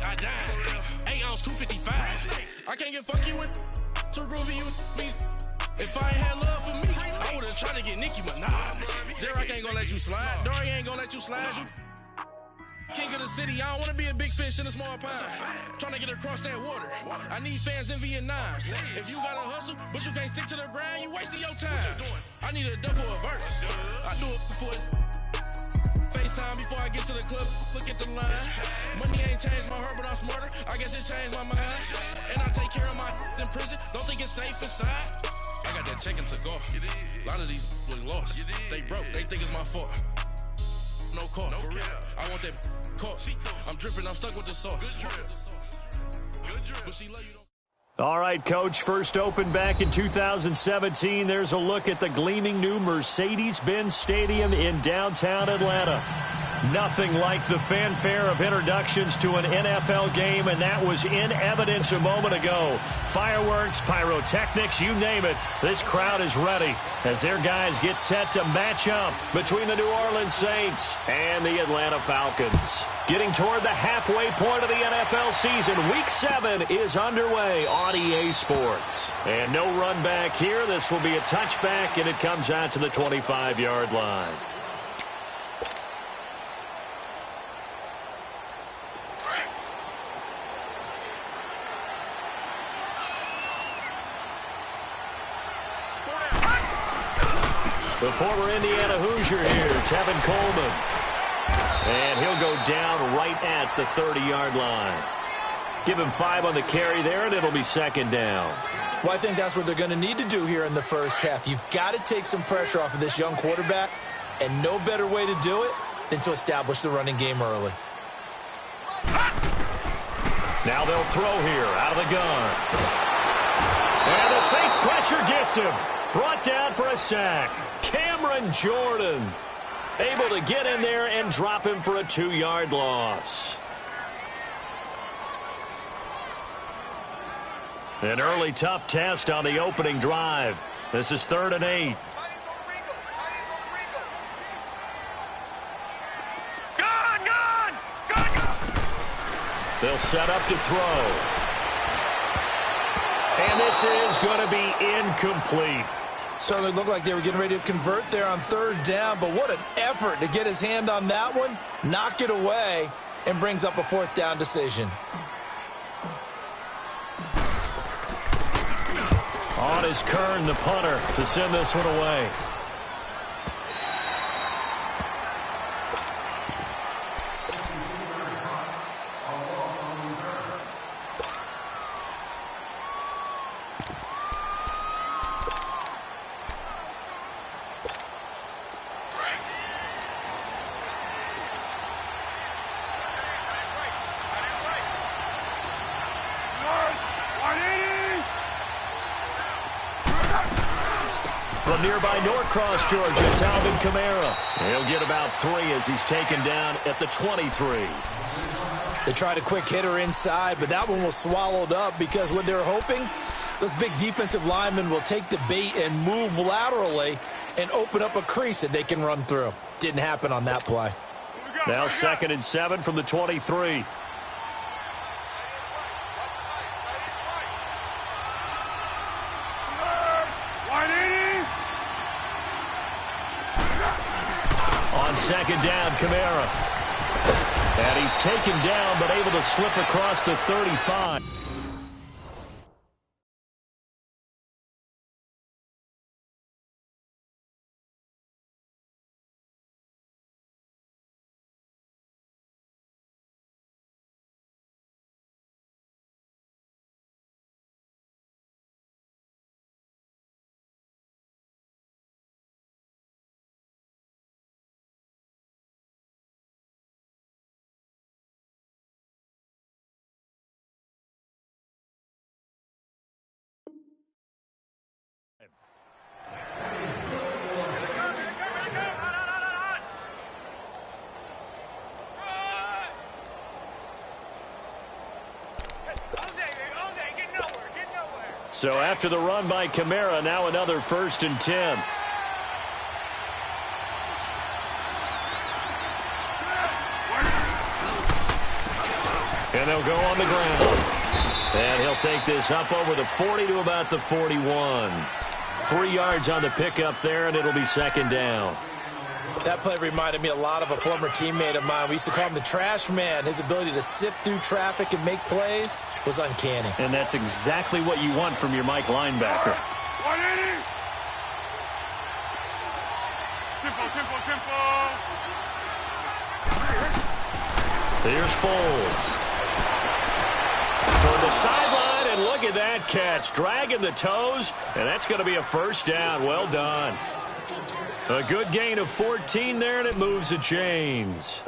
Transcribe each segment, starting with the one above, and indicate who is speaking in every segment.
Speaker 1: I died. 8 ounce, 255. I can't get funky with too groovy you me. If I ain't had love for me, I would've tried to get Nicki Minaj. J-Rock ain't gonna let you slide. Dory ain't gonna let you slide. You king of the city, I don't wanna be a big fish in a small pond. Trying to get across that water. I need fans in Vietnam. If you gotta hustle, but you can't stick to the grind, you wasting your time. I need a dub for a verse. I do it for FaceTime before I get to the club. Look at the line. Money ain't changed my heart, but I'm smarter. I guess it changed my mind. And I take care of my in prison. Don't think it's safe inside. I got that check to go. A lot of these look lost. They broke. They think it's my fault. No call, for real. I want that caught. I'm dripping, I'm stuck with the sauce. Good drip. But she love you.
Speaker 2: All right, Coach, first opened back in 2017. There's a look at the gleaming new Mercedes-Benz Stadium in downtown Atlanta. Nothing like the fanfare of introductions to an NFL game, and that was in evidence a moment ago. Fireworks, pyrotechnics, you name it. This crowd is ready as their guys get set to match up between the New Orleans Saints and the Atlanta Falcons. Getting toward the halfway point of the NFL season, Week 7 is underway on EA Sports. And no run back here. This will be a touchback, and it comes out to the 25-yard line. The former Indiana Hoosier here, Tevin Coleman. And he'll go down right at the 30-yard line. Give him 5 on the carry there, and it'll be second down.
Speaker 3: Well, I think that's what they're going to need to do here in the first half. You've got to take some pressure off of this young quarterback, and no better way to do it than to establish the running game early.
Speaker 2: Now they'll throw here out of the gun. And the Saints pressure gets him. Brought down for a sack. Cameron Jordan able to get in there and drop him for a 2-yard loss. An early tough test on the opening drive. This is 3rd and 8. They'll set up to throw. And this is going to be incomplete.
Speaker 3: Certainly looked like they were getting ready to convert there on 3rd down, but what an effort to get his hand on that one, knock it away, and brings up a 4th down decision.
Speaker 2: On is Kern, the punter, to send this one away. From nearby Norcross, Georgia, Talvin Kamara. He'll get about 3 as he's taken down at the 23.
Speaker 3: They tried a quick hitter inside, but that one was swallowed up because what they're hoping, those big defensive linemen will take the bait and move laterally and open up a crease that they can run through. Didn't happen on that play.
Speaker 2: Now 2nd and 7 from the 23. On 2nd down, Kamara. And he's taken down, but able to slip across the 35. So after the run by Kamara, now another 1st and 10. And they'll go on the ground. And he'll take this up over the 40 to about the 41. 3 yards on the pickup there, and it'll be second down.
Speaker 3: That play reminded me a lot of a former teammate of mine. We used to call him the trash man. His ability to sift through traffic and make plays was uncanny.
Speaker 2: And that's exactly what you want from your Mike linebacker.
Speaker 4: 180. Tempo.
Speaker 2: Here's Foles. Toward the sideline, and look at that catch. Dragging the toes, and that's going to be a first down. Well done. A good gain of 14 there, and it moves the chains.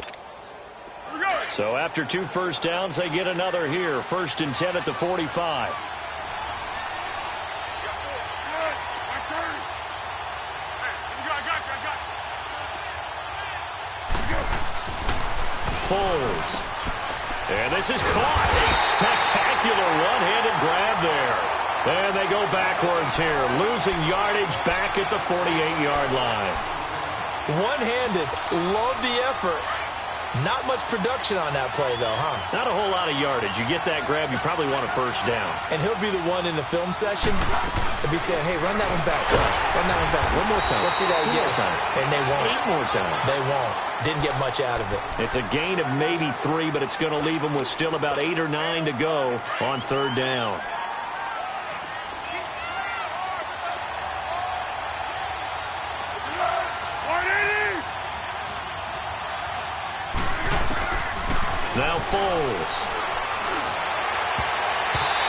Speaker 2: So after 2 first downs, they get another here. 1st and 10 at the 45. Foles. And this is caught. A spectacular one-handed grab there. And they go backwards here, losing yardage back at the 48-yard line.
Speaker 3: One-handed. Love the effort. Not much production on that play, though, huh?
Speaker 2: Not a whole lot of yardage. You get that grab, you probably want a first down.
Speaker 3: And he'll be the one in the film session. He'll be saying, hey, run that one back, Coach. Run that one back.
Speaker 2: One more time.
Speaker 3: Let's see that again.
Speaker 2: 1 more time.
Speaker 3: And they won't.
Speaker 2: 8 more times.
Speaker 3: They won't. Didn't get much out of it.
Speaker 2: It's a gain of maybe 3, but it's going to leave them with still about 8 or 9 to go on 3rd down. Now Foles.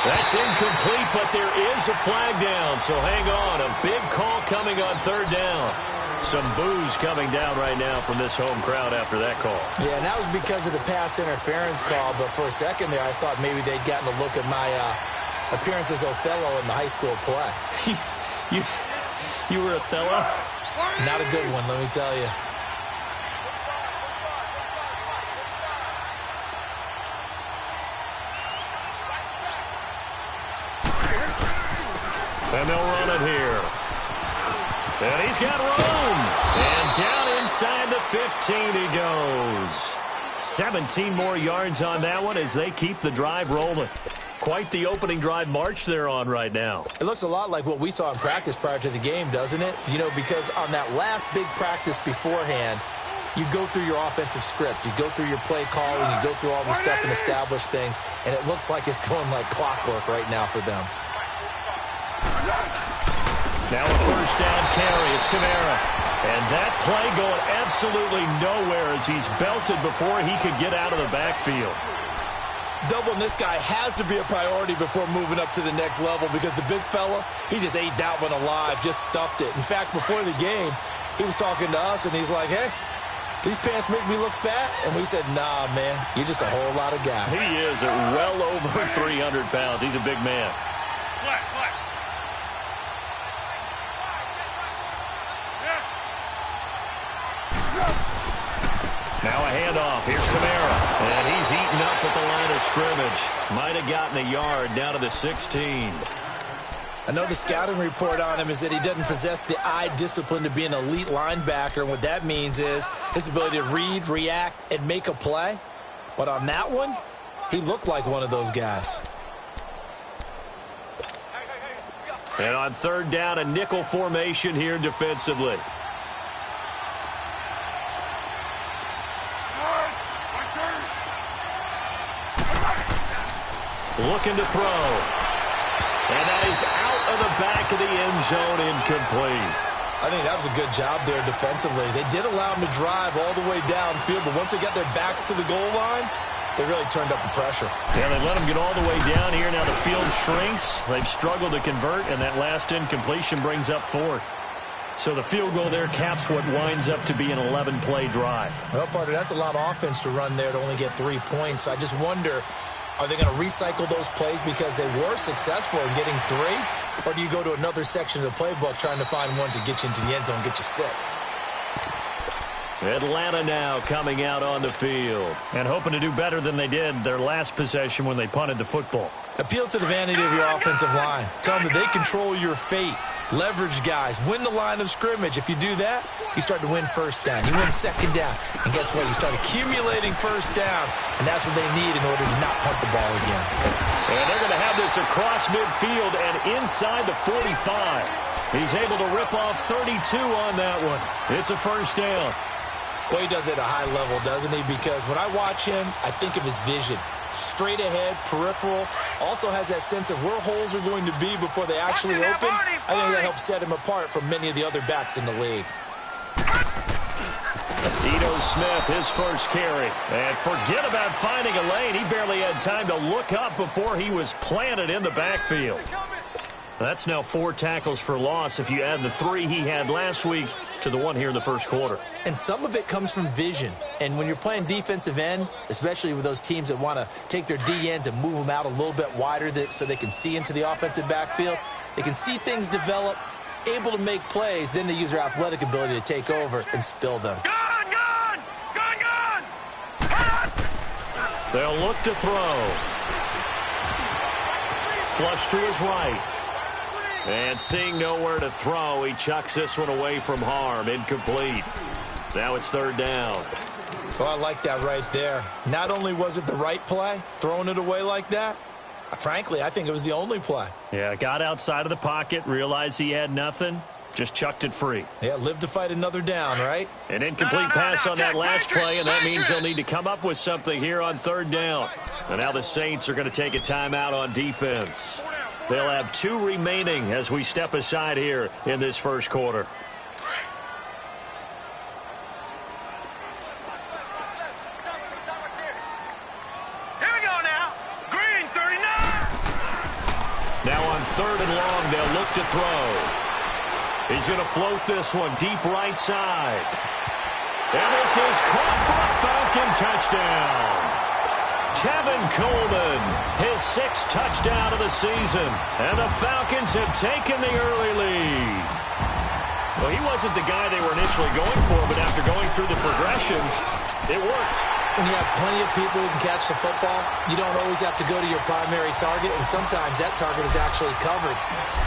Speaker 2: That's incomplete, but there is a flag down, so hang on. A big call coming on 3rd down. Some boos coming down right now from this home crowd after that call.
Speaker 3: Yeah, and that was because of the pass interference call, but for a second there I thought maybe they'd gotten a look at my appearance as Othello in the high school play.
Speaker 2: You were Othello?
Speaker 3: Not a good one, let me tell you.
Speaker 2: And they'll run it here. And he's got room. And down inside the 15 he goes. 17 more yards on that one as they keep the drive rolling. Quite the opening drive march they're on right now.
Speaker 3: It looks a lot like what we saw in practice prior to the game, doesn't it? You know, because on that last big practice beforehand, you go through your offensive script. You go through your play calling. You go through all the stuff and establish things. And it looks like it's going like clockwork right now for them.
Speaker 2: Now a first down carry. It's Kamara. And that play going absolutely nowhere as he's belted before he could get out of the backfield.
Speaker 3: Doubling this guy has to be a priority before moving up to the next level because the big fella, he just ate that one alive, just stuffed it. In fact, before the game, he was talking to us, and he's like, hey, these pants make me look fat. And we said, nah, man, you're just a whole lot of guy.
Speaker 2: He is at well over 300 pounds. He's a big man. Now a handoff. Here's Kamara. And he's eaten up at the line of scrimmage. Might have gotten a yard down to the 16.
Speaker 3: I know the scouting report on him is that he doesn't possess the eye discipline to be an elite linebacker. And what that means is his ability to read, react, and make a play. But on that one, he looked like one of those guys.
Speaker 2: And on 3rd down, a nickel formation here defensively. Looking to throw. And that is out of the back of the end zone, incomplete.
Speaker 3: I think that was a good job there defensively. They did allow him to drive all the way downfield, but once they got their backs to the goal line, they really turned up the pressure.
Speaker 2: Yeah, they let him get all the way down here. Now the field shrinks. They've struggled to convert, and that last incompletion brings up 4th. So the field goal there caps what winds up to be an 11-play drive.
Speaker 3: Well, partner, that's a lot of offense to run there to only get 3 points. So I just wonder, are they going to recycle those plays because they were successful in getting 3? Or do you go to another section of the playbook trying to find ones that get you into the end zone, get you 6?
Speaker 2: Atlanta now coming out on the field and hoping to do better than they did their last possession when they punted the football.
Speaker 3: Appeal to the vanity of your offensive line. Tell them that they control your fate. Leverage guys. Win the line of scrimmage. If you do that, you start to win first down. You win second down. And guess what? You start accumulating first downs. And that's what they need in order to not punt the ball again.
Speaker 2: And they're going to have this across midfield and inside the 45. He's able to rip off 32 on that one. It's a first down.
Speaker 3: Well, he does it at a high level, doesn't he? Because when I watch him, I think of his vision. Straight ahead, peripheral. Also has that sense of where holes are going to be before they actually open. I think that helps set him apart from many of the other backs in the league.
Speaker 2: Ito Smith, his first carry. And forget about finding a lane. He barely had time to look up before he was planted in the backfield. That's now 4 tackles for loss if you add the 3 he had last week to the 1 here in the first quarter.
Speaker 3: And some of it comes from vision. And when you're playing defensive end, especially with those teams that want to take their D ends and move them out a little bit wider so they can see into the offensive backfield, they can see things develop, able to make plays, then they use their athletic ability to take over and spill them.
Speaker 4: Gun!
Speaker 2: They'll look to throw. Flush to his right. And seeing nowhere to throw, he chucks this one away from harm. Incomplete. Now it's third down.
Speaker 3: Oh, I like that right there. Not only was it the right play, throwing it away like that, frankly, I think it was the only play.
Speaker 2: Yeah, got outside of the pocket, realized he had nothing, just chucked it free.
Speaker 3: Yeah, live to fight another down, right?
Speaker 2: An incomplete pass on that last play, and that means they'll need to come up with something here on third down. And now the Saints are going to take a timeout on defense. They'll have 2 remaining as we step aside here in this first quarter.
Speaker 4: Here we go now. Green, 39.
Speaker 2: Now on third and long, they'll look to throw. He's going to float this one deep right side. And this is caught for a Falcon touchdown. Tevin Coleman, his 6th touchdown of the season. And the Falcons have taken the early lead. Well, he wasn't the guy they were initially going for, but after going through the progressions, it worked.
Speaker 3: When you have plenty of people who can catch the football, you don't always have to go to your primary target, and sometimes that target is actually covered.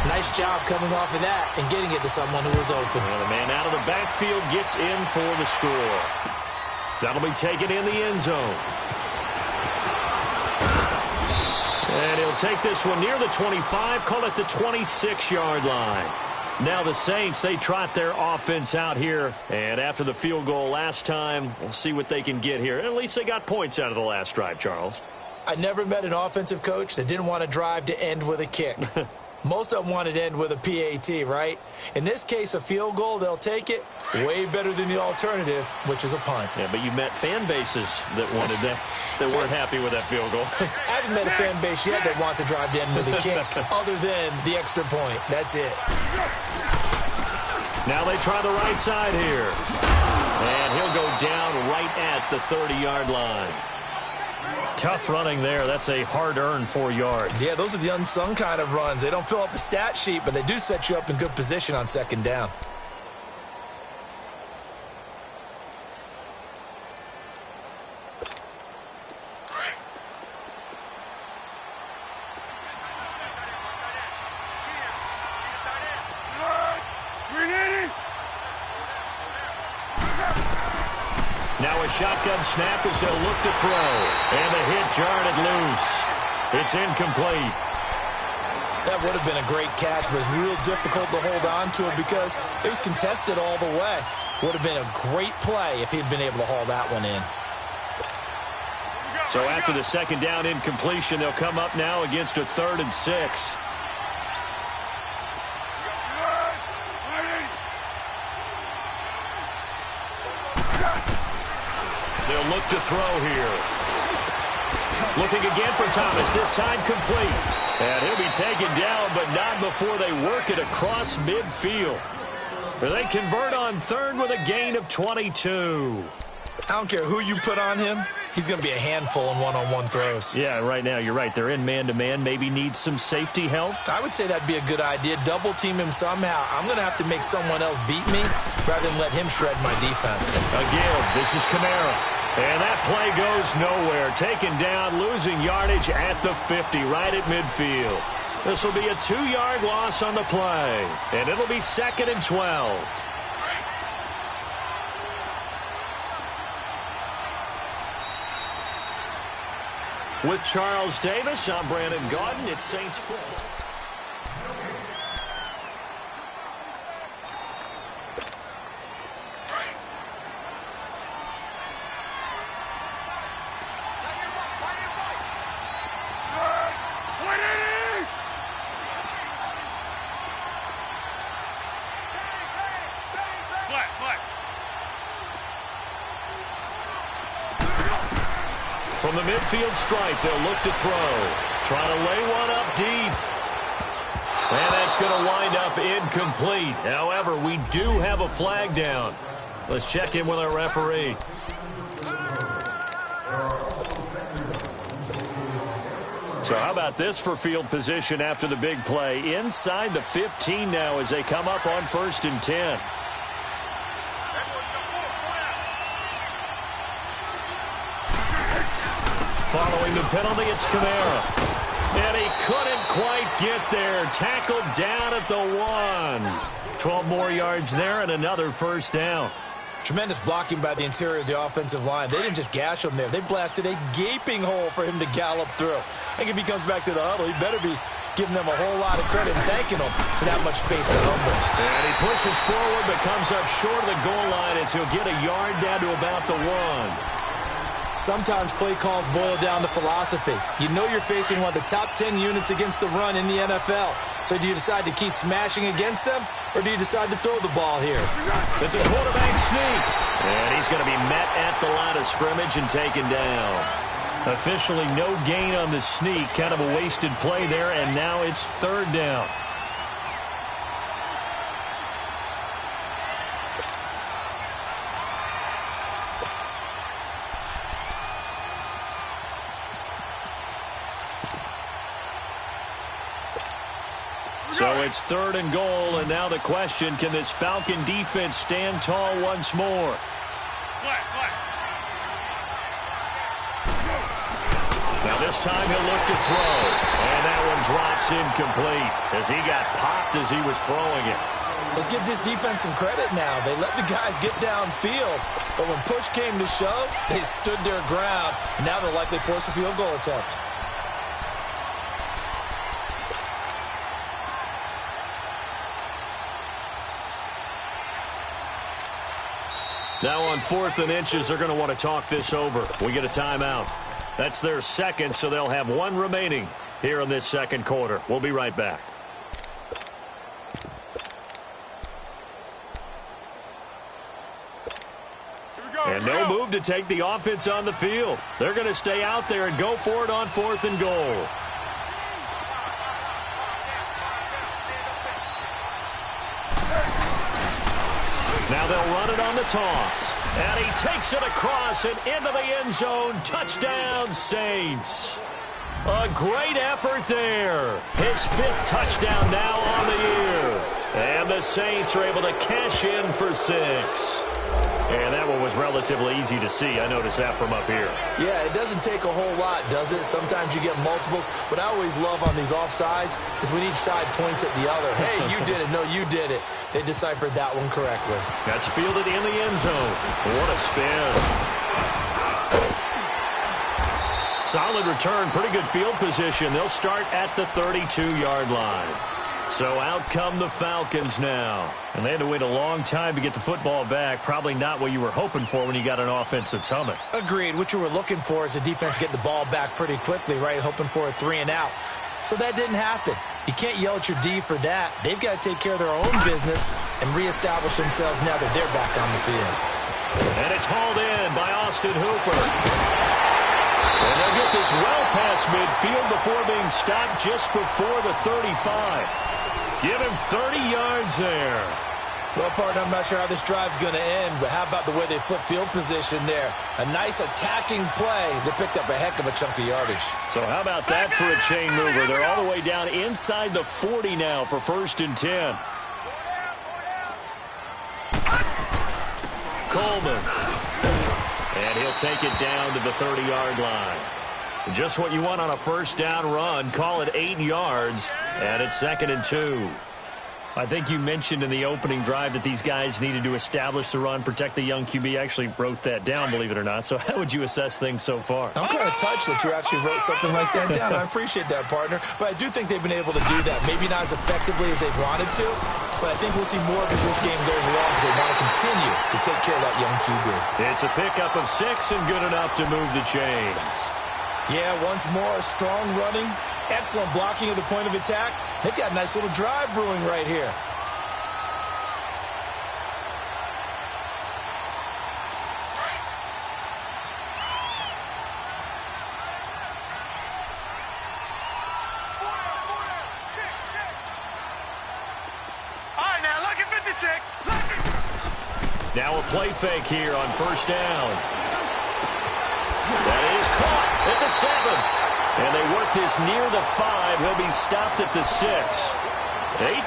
Speaker 3: Nice job coming off of that and getting it to someone who was open.
Speaker 2: And the man out of the backfield gets in for the score. That'll be taken in the end zone. And he'll take this one near the 25, call it the 26-yard line. Now the Saints, they trot their offense out here. And after the field goal last time, we'll see what they can get here. At least they got points out of the last drive, Charles.
Speaker 3: I never met an offensive coach that didn't want to drive to end with a kick. Most of them wanted to end with a PAT, right? In this case, a field goal, they'll take it. Way better than the alternative, which is a punt.
Speaker 2: Yeah, but you met fan bases that wanted that, that weren't happy with that field goal.
Speaker 3: I haven't met a fan base yet that wants to drive to end with a kick, other than the extra point. That's it.
Speaker 2: Now they try the right side here. And he'll go down right at the 30-yard line. Tough running there. That's a hard-earned 4 yards.
Speaker 3: Yeah, those are the unsung kind of runs. They don't fill up the stat sheet, but they do set you up in good position on second down.
Speaker 2: Now a shotgun snap as they'll look to throw. And the hit jarred it loose. It's incomplete.
Speaker 3: That would have been a great catch, but it's real difficult to hold on to it because it was contested all the way. Would have been a great play if he'd been able to haul that one in.
Speaker 2: So after the second down incompletion, they'll come up now against a 3rd and 6. They'll look to throw here. Looking again for Thomas, this time complete. And he'll be taken down, but not before they work it across midfield. They convert on 3rd with a gain of 22.
Speaker 3: I don't care who you put on him. He's going to be a handful in one-on-one throws.
Speaker 2: Yeah, right now, you're right. They're in man-to-man. Maybe needs some safety help.
Speaker 3: I would say that'd be a good idea. Double team him somehow. I'm going to have to make someone else beat me rather than let him shred my defense.
Speaker 2: Again, this is Kamara. And that play goes nowhere. Taken down, losing yardage at the 50, right at midfield. This will be a 2-yard loss on the play, and it'll be 2nd and 12. With Charles Davis, I'm Brandon Gaudin. It's Saints football. From the midfield stripe, they'll look to throw. Trying to lay one up deep. And that's going to wind up incomplete. However, we do have a flag down. Let's check in with our referee. So how about this for field position after the big play? Inside the 15 now as they come up on 1st and 10. Following the penalty, it's Kamara. And he couldn't quite get there. Tackled down at the 1. 12 more yards there and another 1st down.
Speaker 3: Tremendous blocking by the interior of the offensive line. They didn't just gash him there. They blasted a gaping hole for him to gallop through. I think if he comes back to the huddle, he better be giving them a whole lot of credit and thanking them for that much space to humble.
Speaker 2: And he pushes forward but comes up short of the goal line as he'll get a yard down to about the 1.
Speaker 3: Sometimes play calls boil down to philosophy. You know you're facing one of the top 10 units against the run in the NFL. So do you decide to keep smashing against them, or do you decide to throw the ball here?
Speaker 2: It's a quarterback sneak. And he's going to be met at the line of scrimmage and taken down. Officially no gain on the sneak. Kind of a wasted play there, and now it's 3rd down. So it's 3rd and goal, and now the question, can this Falcon defense stand tall once more? Now this time he'll look to throw, and that one drops incomplete as he got popped as he was throwing it.
Speaker 3: Let's give this defense some credit now. They let the guys get downfield, but when push came to shove, they stood their ground, and now they'll likely force a field goal attempt.
Speaker 2: Now on 4th and inches, they're going to want to talk this over. We get a timeout. That's their 2nd, so they'll have 1 remaining here in this 2nd quarter. We'll be right back. And no move to take the offense on the field. They're going to stay out there and go for it on 4th and goal. Now they'll run it on the toss. And he takes it across and into the end zone. Touchdown, Saints. A great effort there. His 5th touchdown now on the year. And the Saints are able to cash in for 6. And that one was relatively easy to see. I noticed that from up here.
Speaker 3: Yeah, it doesn't take a whole lot, does it? Sometimes you get multiples. What I always love on these offsides is when each side points at the other. Hey, you did it. No, you did it. They deciphered that one correctly.
Speaker 2: That's fielded in the end zone. What a spin. Solid return. Pretty good field position. They'll start at the 32-yard line. So out come the Falcons now. And they had to wait a long time to get the football back. Probably not what you were hoping for when you got an offense that's humming.
Speaker 3: Agreed. What you were looking for is the defense get the ball back pretty quickly, right? Hoping for a 3 and out. So that didn't happen. You can't yell at your D for that. They've got to take care of their own business and reestablish themselves now that they're back on the field.
Speaker 2: And it's hauled in by Austin Hooper. And they'll get this well past midfield before being stopped just before the 35. Give him 30 yards there.
Speaker 3: Well, partner, I'm not sure how this drive's going to end, but how about the way they flip field position there? A nice attacking play that picked up a heck of a chunk of yardage.
Speaker 2: So how about that for a chain mover? They're all the way down inside the 40 now for 1st and 10. Coleman. And he'll take it down to the 30-yard line. Just what you want on a 1st down run. Call it 8 yards. And it's 2nd and 2. I think you mentioned in the opening drive that these guys needed to establish the run, protect the young QB. I actually wrote that down, believe it or not. So how would you assess things so far?
Speaker 3: I'm kind of touched that you actually wrote something like that down. I appreciate that, partner. But I do think they've been able to do that. Maybe not as effectively as they've wanted to, but I think we'll see more as this game goes along because they want to continue to take care of that young QB.
Speaker 2: It's a pickup of 6 and good enough to move the chains.
Speaker 3: Yeah, once more, strong running, excellent blocking at the point of attack. They've got a nice little drive brewing right here.
Speaker 2: Now a play fake here on 1st down. That is caught at the 7. And they work this near the 5. He'll be stopped at the 6.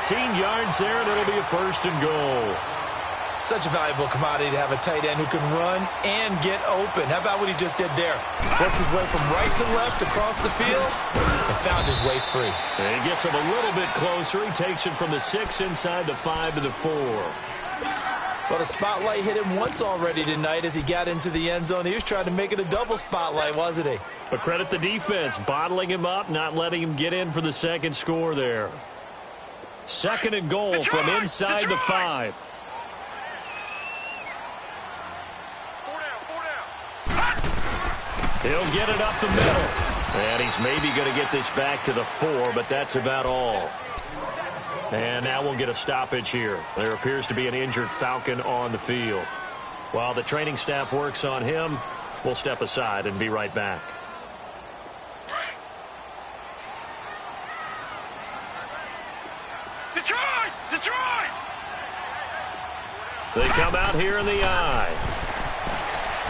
Speaker 2: 18 yards there, and it'll be a 1st and goal.
Speaker 3: Such a valuable commodity to have a tight end who can run and get open. How about what he just did there? Worked his way from right to left across the field and found his way free.
Speaker 2: And he gets him a little bit closer. He takes it from the 6 inside the 5 to the 4.
Speaker 3: Well, the spotlight hit him once already tonight as he got into the end zone. He was trying to make it a double spotlight, wasn't he?
Speaker 2: But credit the defense, bottling him up, not letting him get in for the 2nd score there. 2nd and goal from inside the 5. He'll get it up the middle. And he's maybe going to get this back to the 4, but that's about all. And now we'll get a stoppage here. There appears to be an injured Falcon on the field. While the training staff works on him, we'll step aside and be right back.
Speaker 4: Detroit! Detroit!
Speaker 2: They come out here in the eye.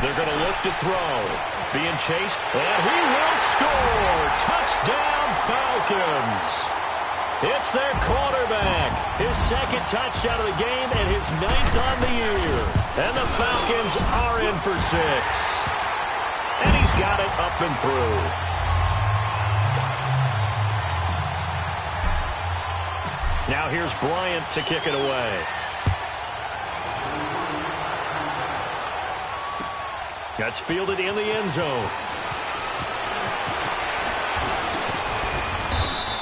Speaker 2: They're going to look to throw. Being chased, and he will score. Touchdown, Falcons. It's their quarterback. His 2nd touchdown of the game and his 9th on the year. And the Falcons are in for 6. And he's got it up and through. Now here's Bryant to kick it away. That's fielded in the end zone.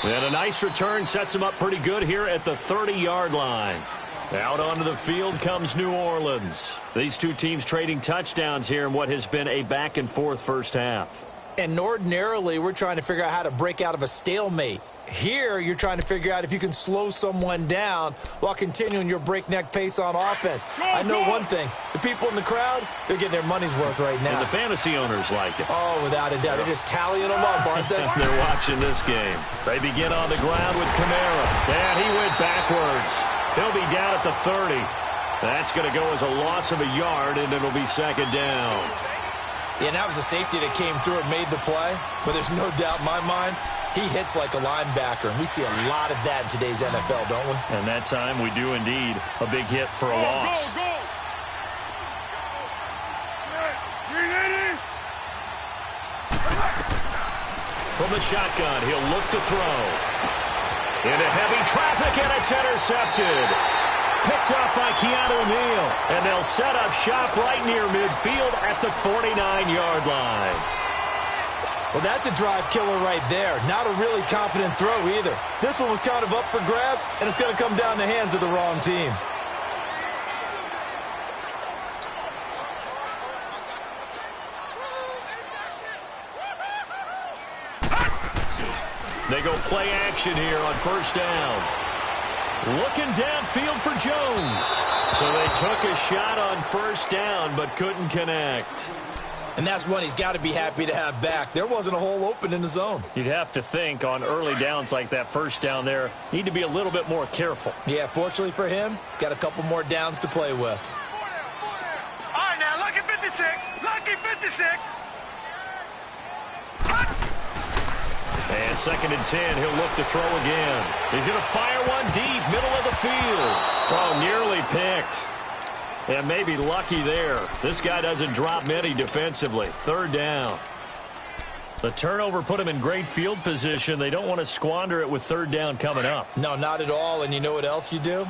Speaker 2: And a nice return sets him up pretty good here at the 30-yard line. Out onto the field comes New Orleans. These two teams trading touchdowns here in what has been a back-and-forth first half.
Speaker 3: And ordinarily, we're trying to figure out how to break out of a stalemate. Here, you're trying to figure out if you can slow someone down while continuing your breakneck pace on offense. I know one thing. The people in the crowd, they're getting their money's worth right now.
Speaker 2: And the fantasy owners like it.
Speaker 3: Oh, without a doubt. They're just tallying them up, aren't they?
Speaker 2: They're watching this game. They begin on the ground with Kamara. And he went backwards. He'll be down at the 30. That's going to go as a loss of a yard, and it'll be 2nd down.
Speaker 3: Yeah, and that was a safety that came through and made the play. But there's no doubt in my mind, he hits like a linebacker, and we see a lot of that in today's NFL, don't we?
Speaker 2: And that time we do indeed. A big hit for a loss.
Speaker 4: Go, go.
Speaker 2: From the shotgun, he'll look to throw. Into heavy traffic, and it's intercepted. Picked up by Keanu Neal, and they'll set up shop right near midfield at the 49-yard line.
Speaker 3: Well, that's a drive killer right there. Not a really confident throw either. This one was kind of up for grabs, and it's going to come down the hands of the wrong team.
Speaker 2: They go play action here on 1st down. Looking downfield for Jones. So they took a shot on 1st down, but couldn't connect.
Speaker 3: And that's one he's got to be happy to have back. There wasn't a hole open in the zone.
Speaker 2: You'd have to think on early downs like that 1st down there, need to be a little bit more careful.
Speaker 3: Yeah, fortunately for him, got a couple more downs to play with.
Speaker 4: All right, now, lucky 56. Lucky 56.
Speaker 2: And 2nd and 10, he'll look to throw again. He's going to fire one deep, middle of the field. Oh, nearly picked. And maybe lucky there. This guy doesn't drop many defensively. 3rd down. The turnover put them in great field position. They don't want to squander it with third down coming up.
Speaker 3: No, not at all. And you know what else you do?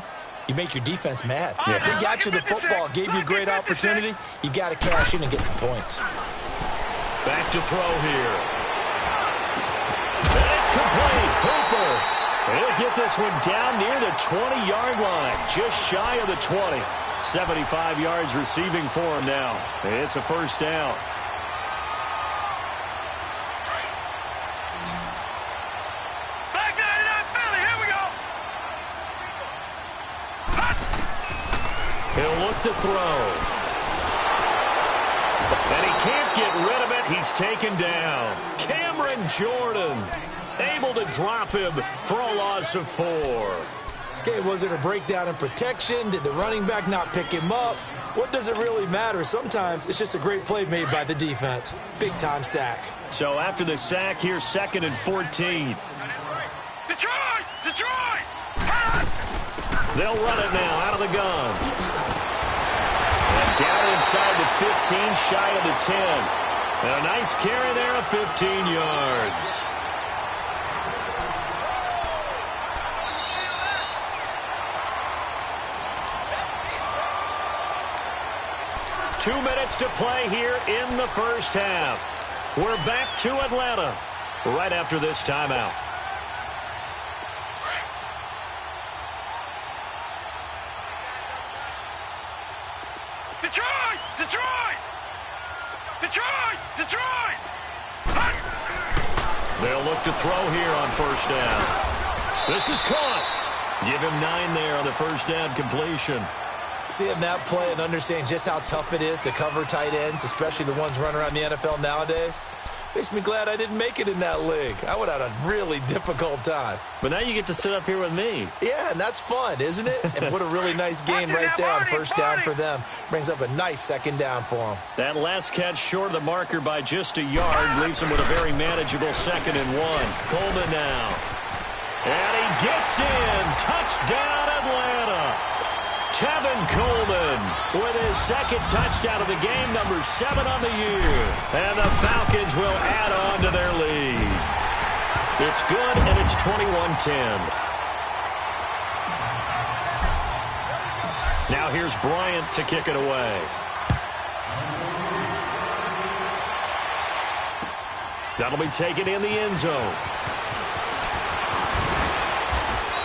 Speaker 3: You make your defense mad.
Speaker 2: Yeah.
Speaker 3: They got you the football, gave you a great opportunity. You got to cash in and get some points.
Speaker 2: Back to throw here. And it's complete. Hooper. He'll get this one down near the 20-yard line, just shy of the 20. 75 yards receiving for him now. It's a first down.
Speaker 4: Back 99 Philly, here we go.
Speaker 2: He'll look to throw. And he can't get rid of it. He's taken down. Cameron Jordan able to drop him for a loss of 4.
Speaker 3: Okay, was it a breakdown in protection? Did the running back not pick him up? What does it really matter? Sometimes it's just a great play made by the defense. Big-time sack.
Speaker 2: So after the sack, here's 2nd and 14.
Speaker 4: Detroit! Detroit!
Speaker 2: They'll run it now out of the gun. And down inside the 15, shy of the 10. And a nice carry there of 15 yards. Two minutes to play here in the first half. We're back to Atlanta right after this timeout.
Speaker 4: Detroit! Detroit! Detroit! Detroit!
Speaker 2: They'll look to throw here on first down. This is caught. Give him 9 there on the first down completion.
Speaker 3: Seeing that play and understanding just how tough it is to cover tight ends, especially the ones running around the NFL nowadays, makes me glad I didn't make it in that league. I would have had a really difficult time.
Speaker 2: But now you get to sit up here with me.
Speaker 3: Yeah, and that's fun, isn't it? And what a really nice game right there on first down for them. Brings up a nice second down for them.
Speaker 2: That last catch short of the marker by just a yard leaves him with a very manageable 2nd and 1. Coleman now. And he gets in. Touchdown, Atlanta. Tevin Coleman with his 2nd touchdown of the game, number 7 on the year. And the Falcons will add on to their lead. It's good, and it's 21-10. Now here's Bryant to kick it away. That'll be taken in the end zone.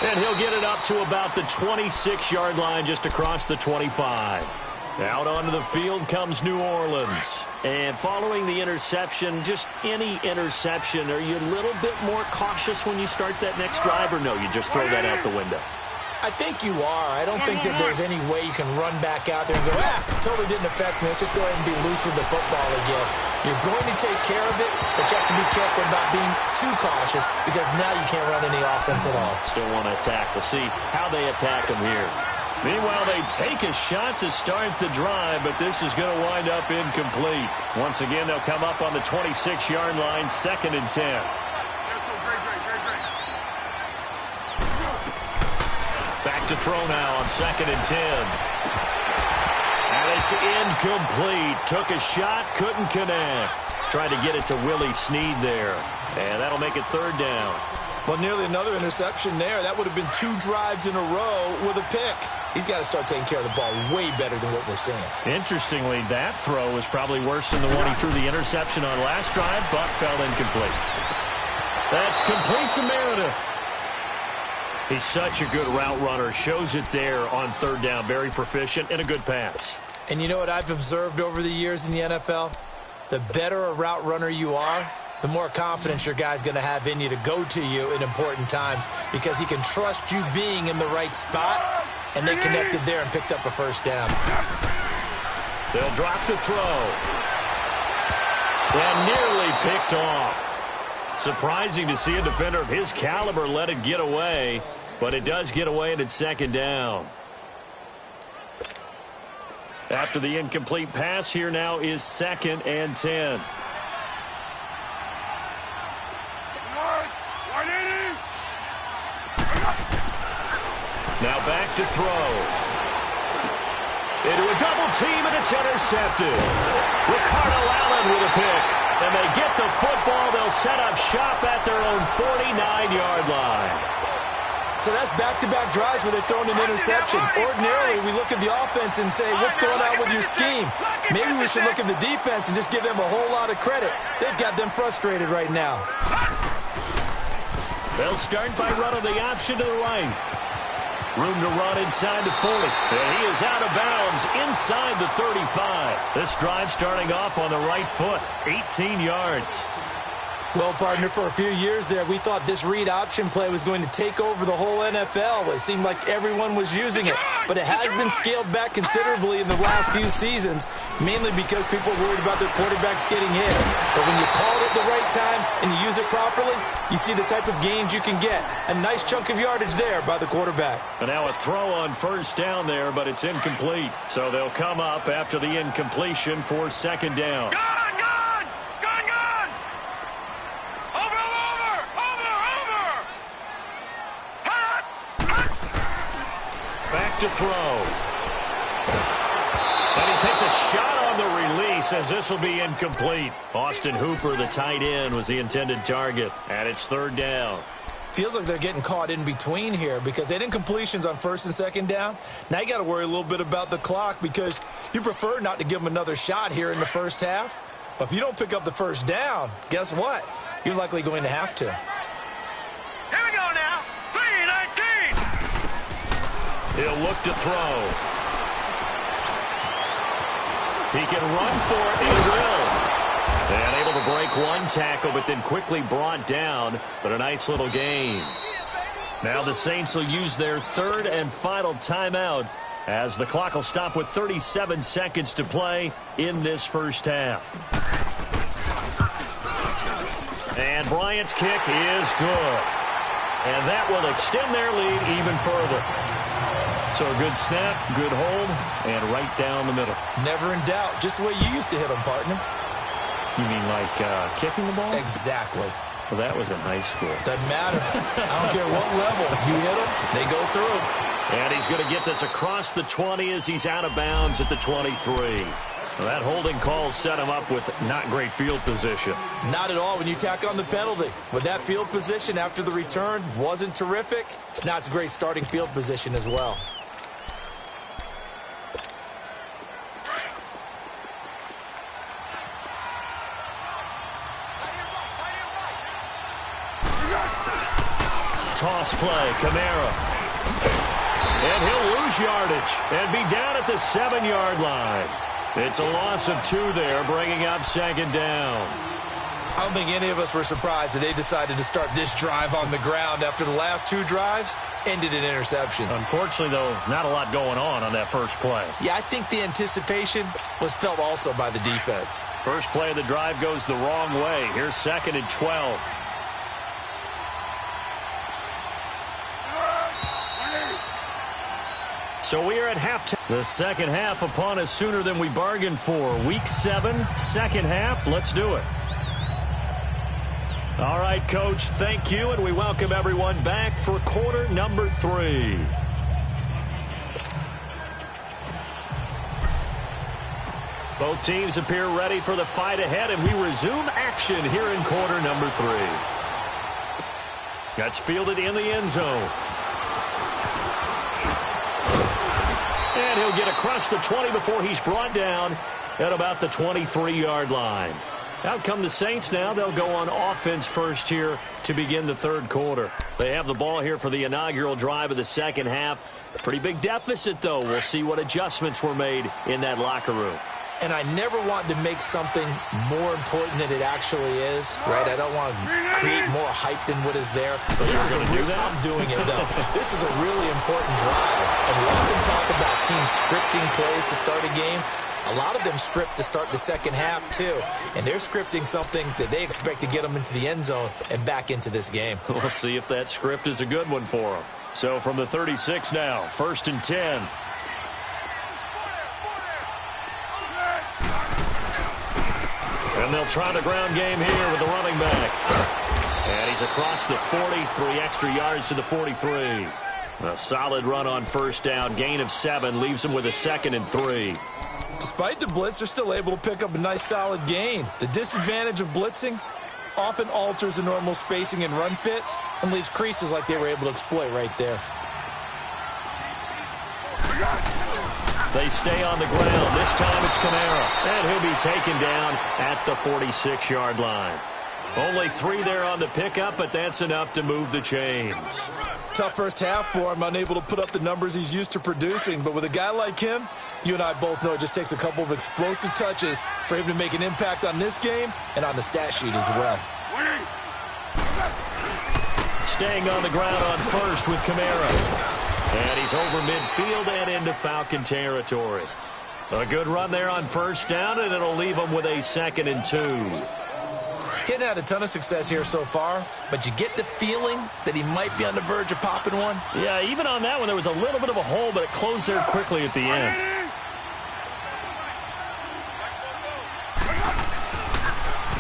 Speaker 2: And he'll get it up to about the 26-yard line, just across the 25. Out onto the field comes New Orleans. And following the interception, just any interception, are you a little bit more cautious when you start that next drive, or no, you just throw that out the window?
Speaker 3: I think you are. I don't think that there's any way you can run back out there and go, totally didn't affect me. Let's just go ahead and be loose with the football again. You're going to take care of it, but you have to be careful about being too cautious because now you can't run any offense at all.
Speaker 2: Still want to attack. We'll see how they attack them here. Meanwhile, they take a shot to start the drive, but this is going to wind up incomplete. Once again, they'll come up on the 26-yard line, 2nd and 10. Back to throw now on 2nd and 10. And it's incomplete. Took a shot, couldn't connect. Tried to get it to Willie Snead there. And that'll make it 3rd down.
Speaker 3: Well, nearly another interception there. That would have been 2 drives in a row with a pick. He's got to start taking care of the ball way better than what we're seeing. Interestingly, that throw was probably worse than the one he threw the interception on last drive, but fell incomplete.
Speaker 2: That's complete to Meredith. He's such a good route runner. Shows it there on 3rd down. Very proficient and a good pass.
Speaker 3: And you know what I've observed over the years in the NFL? The better a route runner you are, the more confidence your guy's going to have in you to go to you in important times because he can trust you being in the right spot, and they connected there and picked up a first down.
Speaker 2: They'll drop to throw. And nearly picked off. Surprising to see a defender of his caliber let it get away, but it does get away and it's 2nd down. After the incomplete pass, here now is 2nd and 10. Now back to throw. Into a double team, and it's intercepted. Ricardo Allen with a pick. And they get the football. They'll set up shop at their own 49-yard line.
Speaker 3: So that's back-to-back drives where they're throwing an interception. Ordinarily, we look at the offense and say, what's going on with your scheme? Maybe we should look at the defense and just give them a whole lot of credit. They've got them frustrated right now.
Speaker 2: They'll start by running the option to the right. Room to run inside the 40. And he is out of bounds inside the 35. This drive starting off on the right foot. 18 yards.
Speaker 3: Well, partner, for a few years there, we thought this read option play was going to take over the whole NFL. It seemed like everyone was using it. But it has been scaled back considerably in the last few seasons, mainly because people are worried about their quarterbacks getting hit. But when you call it at the right time and you use it properly, you see the type of gains you can get. A nice chunk of yardage there by the quarterback.
Speaker 2: And now a throw on first down there, but it's incomplete. So they'll come up after the incompletion for second down.
Speaker 1: To throw. And he takes a shot on the release as this will be incomplete.
Speaker 2: Austin Hooper, the tight end, was the intended target. And it's third down.
Speaker 3: Feels like they're getting caught in between here because they had incompletions on first and second down. Now you got to worry a little bit about the clock because you prefer not to give them another shot here in the first half. But if you don't pick up the first down, guess what? You're likely going to have to.
Speaker 4: Here we go now. 3-19.
Speaker 2: He'll look to throw. He can run for it. He will. And able to break one tackle, but then quickly brought down. But a nice little gain. Now the Saints will use their third and final timeout as the clock will stop with 37 seconds to play in this first half. And Bryant's kick is good. And that will extend their lead even further. So a good snap, good hold, and right down the middle.
Speaker 3: Never in doubt. Just the way you used to hit them, partner.
Speaker 2: You mean like kicking the ball?
Speaker 3: Exactly.
Speaker 2: Well, that was in high school.
Speaker 3: Doesn't matter. I don't care what level. You hit them, they go through.
Speaker 2: And he's going to get this across the 20 as he's out of bounds at the 23. Well, that holding call set him up with not great field position.
Speaker 3: Not at all when you tack on the penalty. With that field position after the return wasn't terrific, it's not a great starting field position as well.
Speaker 2: Toss play, Kamara. And he'll lose yardage and be down at the 7-yard line. It's a loss of 2 there, bringing up second down.
Speaker 3: I don't think any of us were surprised that they decided to start this drive on the ground after the last 2 drives ended in interceptions.
Speaker 2: Unfortunately, though, not a lot going on that first play.
Speaker 3: Yeah, I think the anticipation was felt also by the defense.
Speaker 2: First play of the drive goes the wrong way. Here's second and 12. So we are at halftime. The second half upon us sooner than we bargained for. Week 7, second half. Let's do it. All right, Coach, thank you, and we welcome everyone back for quarter number 3. Both teams appear ready for the fight ahead, and we resume action here in quarter number 3. That's fielded in the end zone. And he'll get across the 20 before he's brought down at about the 23-yard line. Out come the Saints now. They'll go on offense first here to begin the third quarter. They have the ball here for the inaugural drive of the second half. Pretty big deficit, though. We'll see what adjustments were made in that locker room.
Speaker 3: And I never want to make something more important than it actually is, right? I don't want to create more hype than what is there. But this is I'm doing it, though. This is a really important drive. And we often talk about teams scripting plays to start a game. A lot of them script to start the second half, too. And they're scripting something that they expect to get them into the end zone and back into this game.
Speaker 2: We'll see if that script is a good one for them. So from the 36 now, 1st and 10. And they'll try the ground game here with the running back. And he's across the 40, 3 extra yards to the 43. A solid run on first down, gain of 7, leaves him with a 2nd and 3.
Speaker 3: Despite the blitz, they're still able to pick up a nice solid gain. The disadvantage of blitzing, often alters the normal spacing and run fits and leaves creases like they were able to exploit right there.
Speaker 2: They stay on the ground. This time it's Kamara. And he'll be taken down at the 46-yard line. Only 3 there on the pickup, but that's enough to move the chains.
Speaker 3: Tough first half for him, unable to put up the numbers he's used to producing. But with a guy like him, you and I both know it just takes a couple of explosive touches for him to make an impact on this game and on the stat sheet as well.
Speaker 2: Staying on the ground on first with Kamara. And he's over midfield and into Falcon territory. A good run there on first down, and it'll leave him with a 2nd and 2.
Speaker 3: Getting had a ton of success here so far, but you get the feeling that he might be on the verge of popping one.
Speaker 2: Yeah, even on that one, there was a little bit of a hole, but it closed there quickly at the end.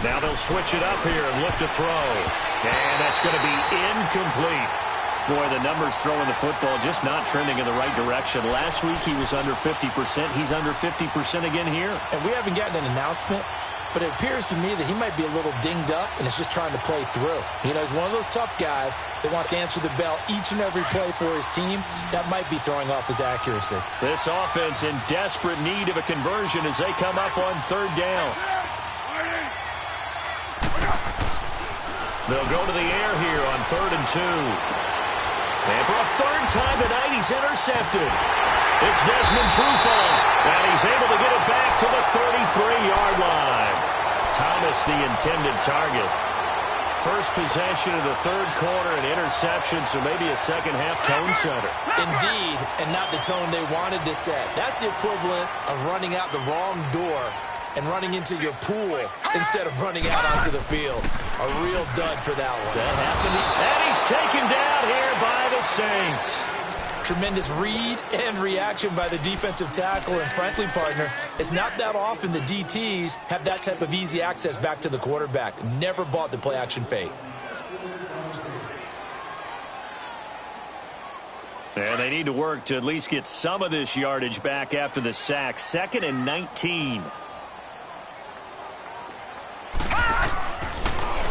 Speaker 2: Now they'll switch it up here and look to throw. And that's going to be incomplete. Boy, the numbers throwing the football just not trending in the right direction. Last week he was under 50%. He's under 50% again here.
Speaker 3: And we haven't gotten an announcement, but it appears to me that he might be a little dinged up and is just trying to play through. You know, he's one of those tough guys that wants to answer the bell each and every play for his team. That might be throwing off his accuracy.
Speaker 2: This offense in desperate need of a conversion as they come up on 3rd down. They'll go to the air here on 3rd and 2. And for a 3rd time tonight, he's intercepted. It's Desmond Trufant, and he's able to get it back to the 33-yard line. Thomas, the intended target. First possession of the 3rd quarter, an interception, so maybe a second-half tone setter.
Speaker 3: Indeed, and not the tone they wanted to set. That's the equivalent of running out the wrong door and running into your pool instead of running out onto the field. A real dud for that one.
Speaker 2: Is that happening? And he's taken down here by the Saints.
Speaker 3: Tremendous read and reaction by the defensive tackle. And frankly, partner, it's not that often the DTs have that type of easy access back to the quarterback. Never bought the play-action fake.
Speaker 2: And they need to work to at least get some of this yardage back after the sack. 2nd and 19.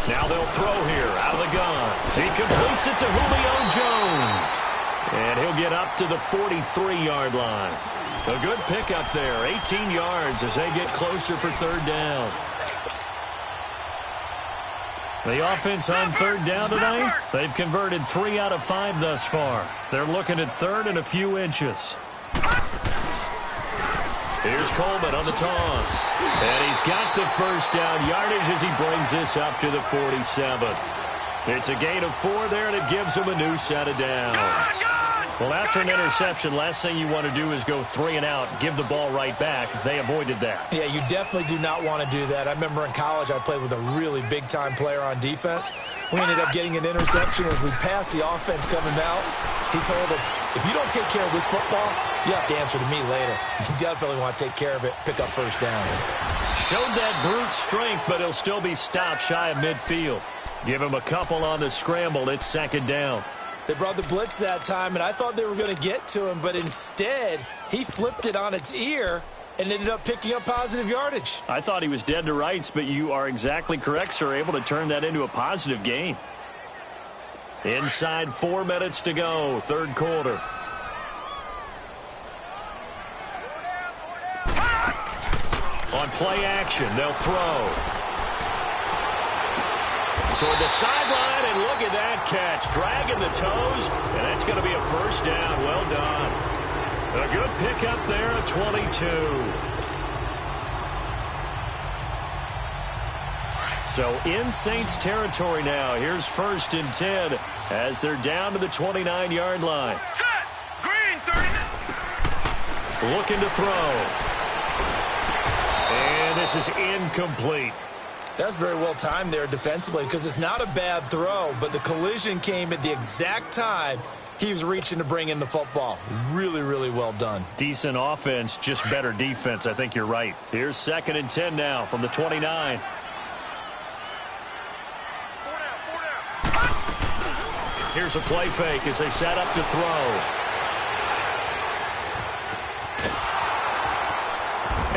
Speaker 2: Now they'll throw here out of the gun. He completes it to Julio Jones. And he'll get up to the 43-yard line. A good pickup there, 18 yards as they get closer for 3rd down. The offense on 3rd down tonight, they've converted 3 out of 5 thus far. They're looking at 3rd and a few inches. Here's Coleman on the toss. And he's got the first down yardage as he brings this up to the 47. It's a gain of 4 there, and it gives him a new set of downs. Well, after an interception, last thing you want to do is go 3 and out, give the ball right back. They avoided that.
Speaker 3: Yeah, you definitely do not want to do that. I remember in college I played with a really big-time player on defense. We ended up getting an interception as we passed the offense coming out. He told him, if you don't take care of this football, you have to answer to me later. You definitely want to take care of it, pick up first downs.
Speaker 2: Showed that brute strength, but he'll still be stopped shy of midfield. Give him a couple on the scramble. It's 2nd down.
Speaker 3: They brought the blitz that time, and I thought they were going to get to him, but instead, he flipped it on its ear and ended up picking up positive yardage.
Speaker 2: I thought he was dead to rights, but you are exactly correct, sir. Able to turn that into a positive gain. Inside 4 minutes to go, 3rd quarter. On play action, they'll throw. Toward the sideline, and look at that catch. Dragging the toes, and that's going to be a first down. Well done. A good pickup there at 22. So in Saints territory now. Here's 1st and 10 as they're down to the 29-yard line.
Speaker 4: Set! Green 30.
Speaker 2: Looking to throw. And this is incomplete.
Speaker 3: That's very well timed there defensively because it's not a bad throw, but the collision came at the exact time he was reaching to bring in the football. Really, really well done.
Speaker 2: Decent offense, just better defense. I think you're right. Here's 2nd and 10 now from the 29. Here's a play fake as they set up to throw.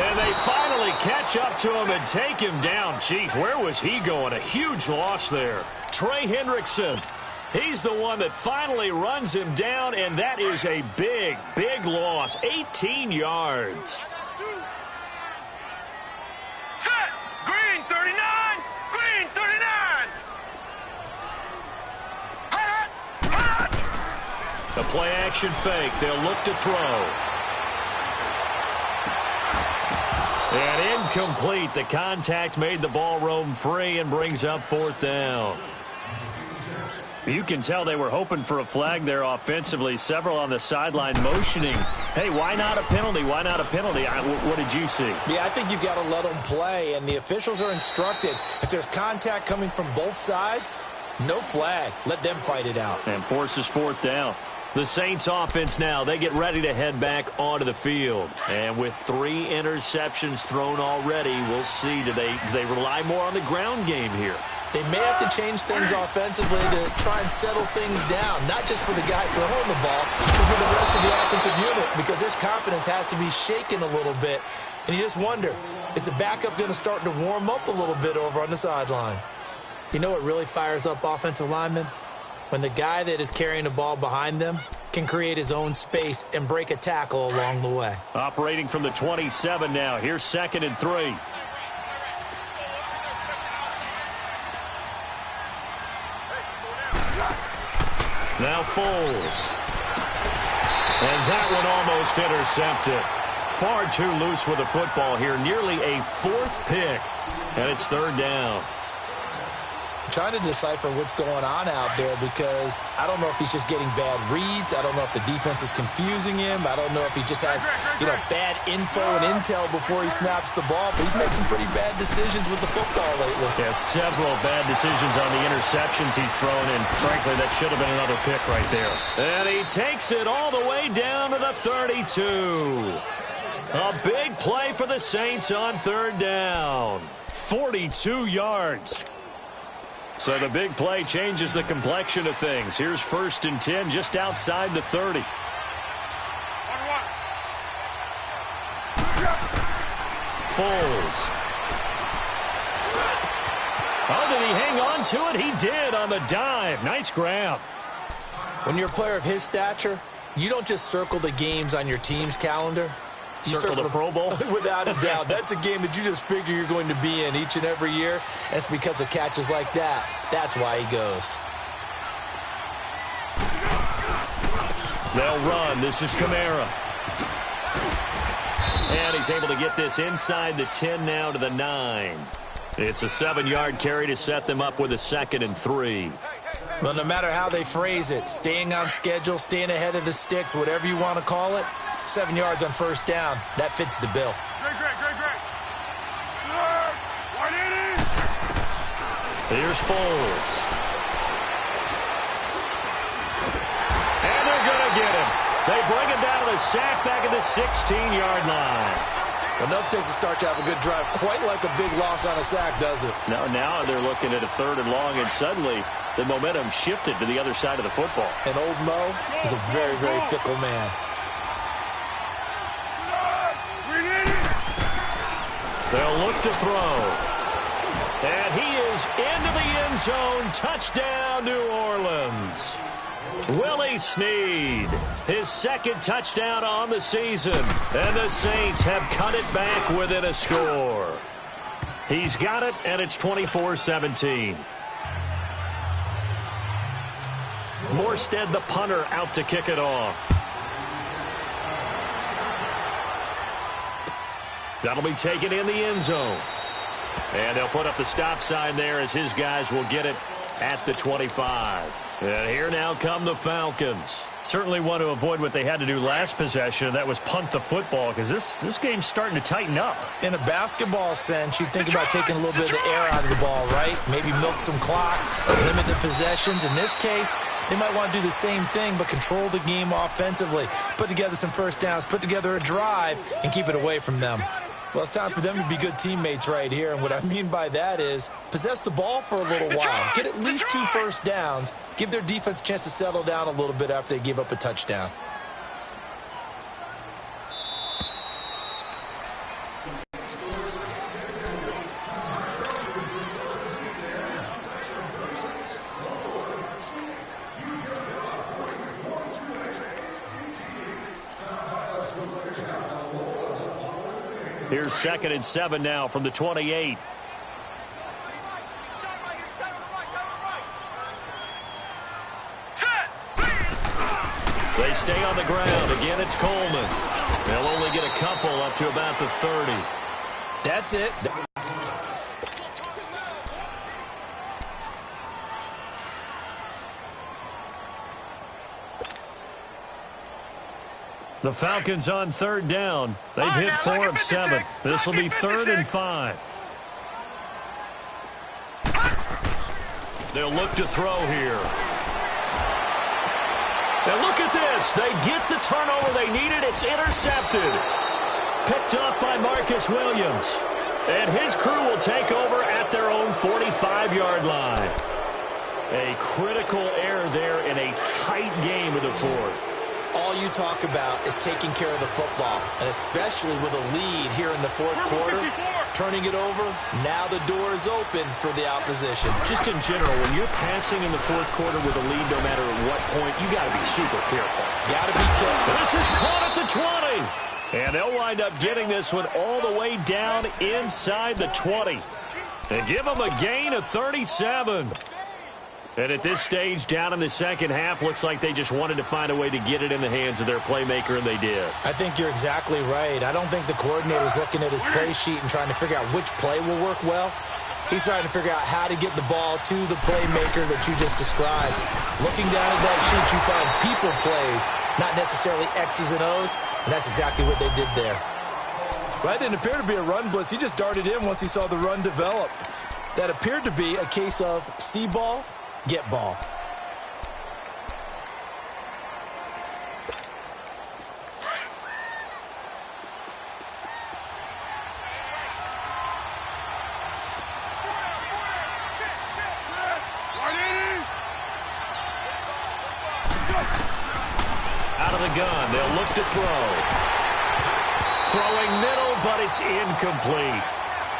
Speaker 2: And they finally catch up to him and take him down. Jeez, where was he going? A huge loss there. Trey Hendrickson, he's the one that finally runs him down, and that is a big, big loss. 18 yards.
Speaker 4: Set! Green 39! Green 39!
Speaker 2: A play-action fake. They'll look to throw. And incomplete. The contact made the ball roam free and brings up 4th down. You can tell they were hoping for a flag there offensively. Several on the sideline motioning. Hey, why not a penalty? Why not a penalty? What did you see?
Speaker 3: Yeah, I think you've got to let them play, and the officials are instructed. If there's contact coming from both sides, no flag. Let them fight it out.
Speaker 2: And forces 4th down. The Saints offense now, they get ready to head back onto the field. And with 3 interceptions thrown already, we'll see. Do they rely more on the ground game here?
Speaker 3: They may have to change things offensively to try and settle things down, not just for the guy throwing the ball, but for the rest of the offensive unit, because their confidence has to be shaken a little bit. And you just wonder, is the backup going to start to warm up a little bit over on the sideline? You know what really fires up offensive linemen? When the guy that is carrying the ball behind them can create his own space and break a tackle along the way.
Speaker 2: Operating from the 27 now. Here's 2nd and 3. Now Foles. And that one almost intercepted. Far too loose with the football here. Nearly a 4th pick. And it's 3rd down.
Speaker 3: Trying to decipher what's going on out there, because I don't know if he's just getting bad reads. I don't know if the defense is confusing him. I don't know if he just has, bad info and intel before he snaps the ball. But he's made some pretty bad decisions with the football lately.
Speaker 2: Yeah, several bad decisions on the interceptions he's thrown, and frankly, that should have been another pick right there. And he takes it all the way down to the 32. A big play for the Saints on 3rd down. 42 yards. So the big play changes the complexion of things. Here's 1st and 10 just outside the 30. Foles. Oh, did he hang on to it? He did on the dive. Nice grab.
Speaker 3: When you're a player of his stature, you don't just circle the games on your team's calendar. You
Speaker 2: circle the Pro Bowl?
Speaker 3: Without a doubt. That's a game that you just figure you're going to be in each and every year. And it's because of catches like that. That's why he goes.
Speaker 2: They'll run. This is Kamara. And he's able to get this inside the 10 now to the 9. It's a 7-yard carry to set them up with a 2nd and 3.
Speaker 3: Well, no matter how they phrase it, staying on schedule, staying ahead of the sticks, whatever you want to call it, 7 yards on 1st down. That fits the bill.
Speaker 4: Great.
Speaker 2: Here's Foles. And they're going to get him. They bring him down to the sack back at the 16-yard line.
Speaker 3: Enough takes a start to have a good drive. Quite like a big loss on a sack, does it?
Speaker 2: Now they're looking at a 3rd and long, and suddenly the momentum shifted to the other side of the football.
Speaker 3: And old Mo is a very, very fickle man.
Speaker 2: They'll look to throw. And he is into the end zone. Touchdown, New Orleans. Willie Snead, his 2nd touchdown on the season. And the Saints have cut it back within a score. He's got it, and it's 24-17. Morstead, the punter, out to kick it off. That'll be taken in the end zone. And they'll put up the stop sign there as his guys will get it at the 25. And here now come the Falcons. Certainly want to avoid what they had to do last possession, and that was punt the football, because this game's starting to tighten up.
Speaker 3: In a basketball sense, you think about taking a little bit of the air out of the ball, right? Maybe milk some clock, limit the possessions. In this case, they might want to do the same thing, but control the game offensively. Put together some 1st downs, put together a drive, and keep it away from them. Well, it's time for them to be good teammates right here, and what I mean by that is possess the ball for a little while. Get at least 2 1st downs. Give their defense a chance to settle down a little bit after they give up a touchdown.
Speaker 2: Here's 2nd and 7 now from the 28. They stay on the ground. Again, it's Coleman. They'll only get a couple up to about the 30.
Speaker 3: That's it.
Speaker 2: The Falcons on 3rd down. They've hit 4 of 7. This will be 3rd and 5. They'll look to throw here. Now look at this. They get the turnover they needed. It's intercepted. Picked up by Marcus Williams. And his crew will take over at their own 45-yard line. A critical error there in a tight game of the 4th.
Speaker 3: All you talk about is taking care of the football, and especially with a lead here in the 4th quarter, turning it over, now the door is open for the opposition.
Speaker 2: Just in general, when you're passing in the 4th quarter with a lead, no matter at what point, you got to be super careful.
Speaker 3: Got to be careful.
Speaker 2: This is caught at the 20. And they'll wind up getting this one all the way down inside the 20. They give them a gain of 37. And at this stage, down in the second half, looks like they just wanted to find a way to get it in the hands of their playmaker, and they did.
Speaker 3: I think you're exactly right. I don't think the coordinator's looking at his play sheet and trying to figure out which play will work well. He's trying to figure out how to get the ball to the playmaker that you just described. Looking down at that sheet, you find people plays, not necessarily X's and O's, and that's exactly what they did there.
Speaker 5: Well, that didn't appear to be a run blitz. He just darted in once he saw the run develop. That appeared to be a case of see ball, get ball.
Speaker 2: Out of the gun, they'll look to throw. Throwing middle, but it's incomplete.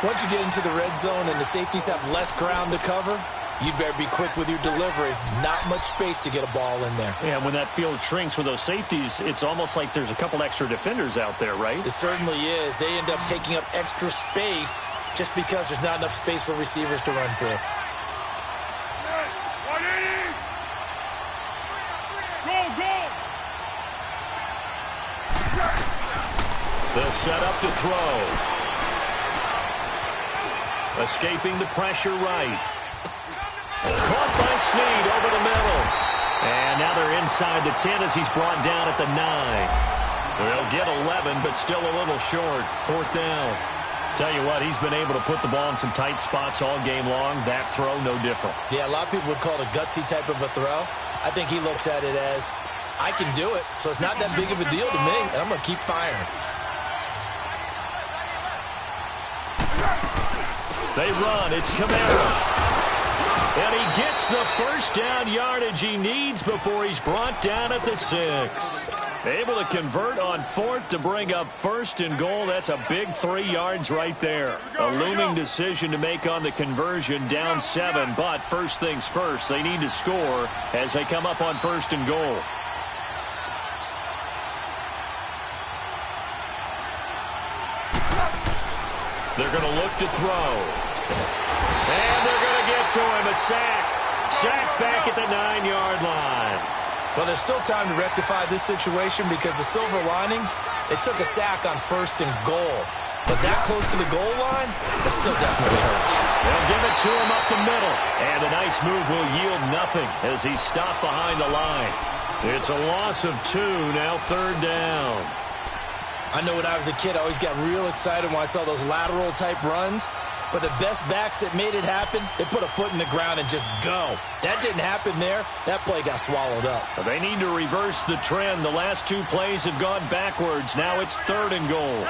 Speaker 3: Once you get into the red zone and the safeties have less ground to cover, you better be quick with your delivery. Not much space to get a ball in there.
Speaker 2: Yeah, when that field shrinks with those safeties, it's almost like there's a couple extra defenders out there, right?
Speaker 3: It certainly is. They end up taking up extra space just because there's not enough space for receivers to run through.
Speaker 2: They'll set up to throw. Escaping the pressure right. Caught by Snead over the middle. And now they're inside the 10 as he's brought down at the 9. They'll get 11, but still a little short. 4th down. Tell you what, he's been able to put the ball in some tight spots all game long. That throw, no different.
Speaker 3: Yeah, a lot of people would call it a gutsy type of a throw. I think he looks at it as, I can do it, so it's not that big of a deal to me, and I'm going to keep firing.
Speaker 2: They run. It's Kamara. And he gets the first down yardage he needs before he's brought down at the 6. Able to convert on 4th to bring up 1st and goal. That's a big 3 yards right there. A looming decision to make on the conversion, down 7. But first things first, they need to score as they come up on 1st and goal. They're going to look to throw. And they're going to get to him. A sack. Sack back at the 9-yard line.
Speaker 3: Well, there's still time to rectify this situation because the silver lining, they took a sack on 1st and goal. But that close to the goal line, that still definitely hurts.
Speaker 2: They'll give it to him up the middle. And a nice move will yield nothing as he's stopped behind the line. It's a loss of 2, now 3rd down.
Speaker 3: I know when I was a kid, I always got real excited when I saw those lateral-type runs. But the best backs that made it happen, they put a foot in the ground and just go. That didn't happen there. That play got swallowed up.
Speaker 2: They need to reverse the trend. The last 2 plays have gone backwards. Now it's 3rd and goal.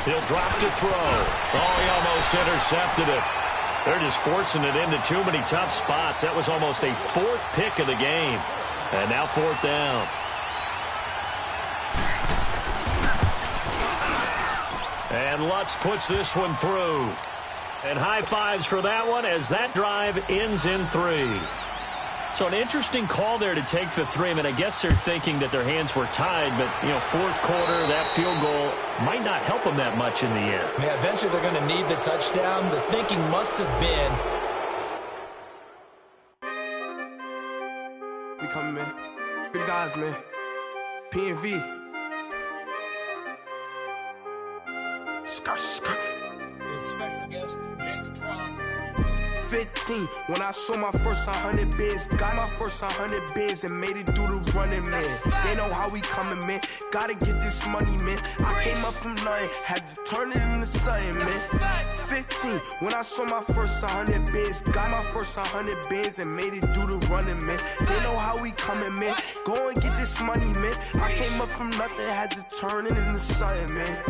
Speaker 2: He'll drop to throw. Oh, he almost intercepted it. They're just forcing it into too many tough spots. That was almost a 4th pick of the game. And now 4th down. And Lutz puts this one through. And high fives for that one as that drive ends in 3. So an interesting call there to take the three. I mean, I guess they're thinking that their hands were tied, but, fourth quarter, that field goal might not help them that much in the end.
Speaker 3: Yeah, eventually they're going to need the touchdown. The thinking must have been.
Speaker 6: We coming, man. Good guys, man. P&V. Skirt.
Speaker 3: Special guest, Jake Prof.
Speaker 6: 15, when I saw my first 100 bids, got my first 100 bids and made it through the running, man. They know how we coming, man. Gotta get this money, man. I came up from nothing, had to turn it into something, man. 15, when I saw my first 100 bids, got my first 100 bids and made it through the running, man. They know how we coming, man. Go and get this money, man. I came up from nothing, had to turn it into something, man.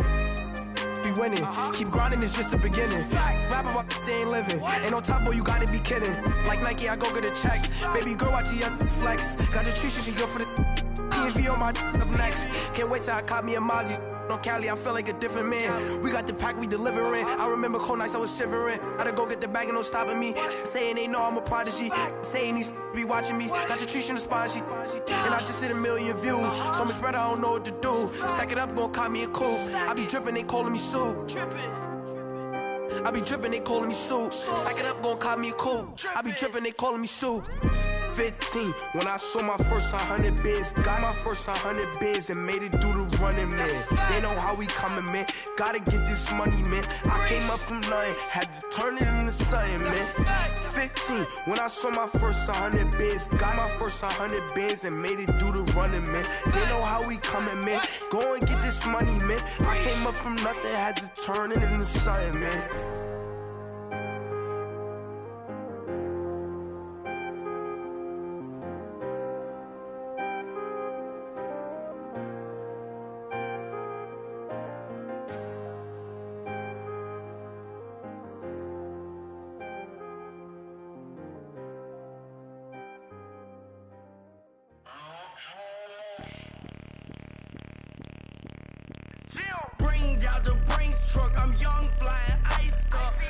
Speaker 6: Be winning, keep grinding, it's just the beginning. Rap about they ain't living. Ain't no top boy, you gotta be kidding. Like Nike, I go get a check. Baby girl, watch your flex. Got your tree, she go for the P&V on my up next. Can't wait till I caught me a Mozzie. On Cali, I feel like a different man. We got the pack, we delivering. I remember cold nights, I was shivering. Gotta go get the bag and no stopping me. Saying they know I'm a prodigy. Saying these be watching me. Got your tree in the spot, she. And I just hit 1 million views. So much better, I don't know what to do. Stack it up, gon' call me a coupe. I be dripping, they calling me soup. I be dripping, they calling me soup. Stack it up, gon' call me a coupe. I be dripping, they calling me soup. 15, when I saw my first 100 bids, got my first 100 bids and made it through the running, man. They know how we coming, man. Gotta get this money, man. I came up from nothing, had to turn it into something, man. 15, when I saw my first 100 bids, got my first 100 bids and made it through the running, man. They know how we coming, man. Go and get this money, man. I came up from nothing, had to turn it into something, man.
Speaker 7: Bring out the brains truck, I'm young, flying ice stuff.